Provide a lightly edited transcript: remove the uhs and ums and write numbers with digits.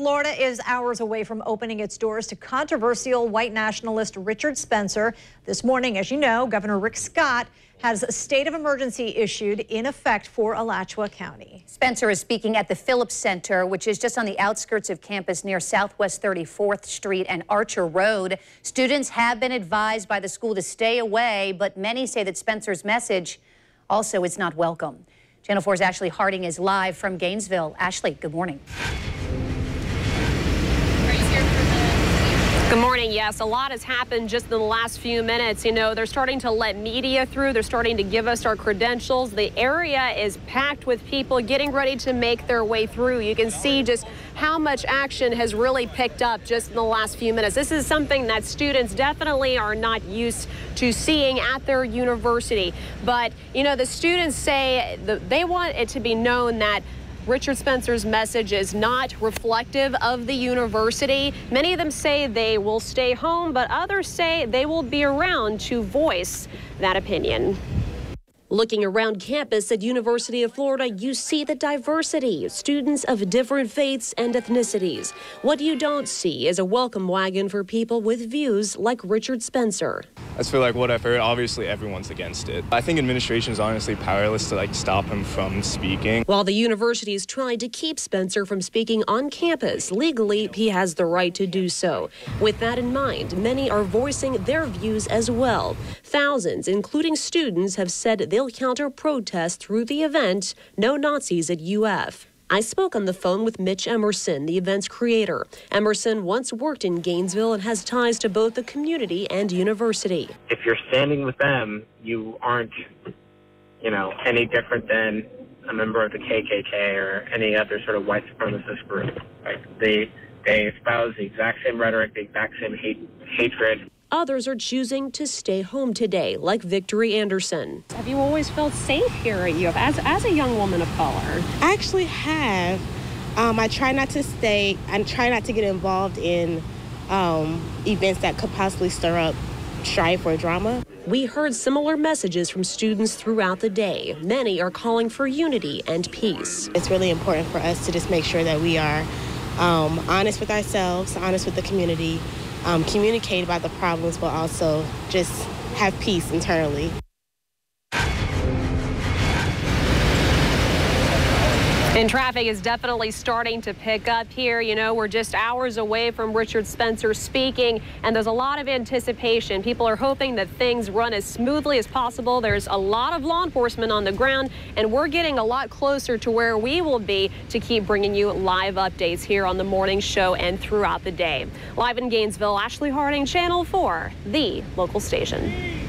Florida is hours away from opening its doors to controversial white nationalist Richard Spencer. This morning, as you know, Governor Rick Scott has a state of emergency issued in effect for Alachua County. Spencer is speaking at the Phillips Center, which is just on the outskirts of campus near Southwest 34th Street and Archer Road. Students have been advised by the school to stay away, but many say that Spencer's message also is not welcome. Channel 4's Ashley Harding is live from Gainesville. Ashley, good morning. Good morning. Yes, a lot has happened just in the last few minutes. You know, they're starting to let media through. They're starting to give us our credentials. The area is packed with people getting ready to make their way through. You can see just how much action has really picked up just in the last few minutes. This is something that students definitely are not used to seeing at their university. But, you know, the students say that they want it to be known that Richard Spencer's message is not reflective of the university. Many of them say they will stay home, but others say they will be around to voice that opinion. Looking around campus at University of Florida, you see the diversity, students of different faiths and ethnicities. What you don't see is a welcome wagon for people with views like Richard Spencer. I just feel like what I've heard, obviously everyone's against it. I think administration is honestly powerless to stop him from speaking. While the university is trying to keep Spencer from speaking on campus, legally he has the right to do so. With that in mind, many are voicing their views as well. Thousands, including students, have said they'll counter-protest through the event, No Nazis at UF. I spoke on the phone with Mitch Emerson, the event's creator. Emerson once worked in Gainesville and has ties to both the community and university. If you're standing with them, you aren't, any different than a member of the KKK or any other sort of white supremacist group. Right? They espouse the exact same rhetoric, the exact same hatred. Others are choosing to stay home today, like Victory Anderson. Have you always felt safe here at UF as a young woman of color? I actually have. I try not to stay. I try not to get involved in events that could possibly stir up strife or drama. We heard similar messages from students throughout the day. Many are calling for unity and peace. It's really important for us to just make sure that we are honest with ourselves, honest with the community, communicate about the problems, but also just have peace internally. And traffic is definitely starting to pick up here. You know, we're just hours away from Richard Spencer speaking, and there's a lot of anticipation. People are hoping that things run as smoothly as possible. There's a lot of law enforcement on the ground, and we're getting a lot closer to where we will be to keep bringing you live updates here on the morning show and throughout the day. Live in Gainesville, Ashley Harding, Channel 4, the local station.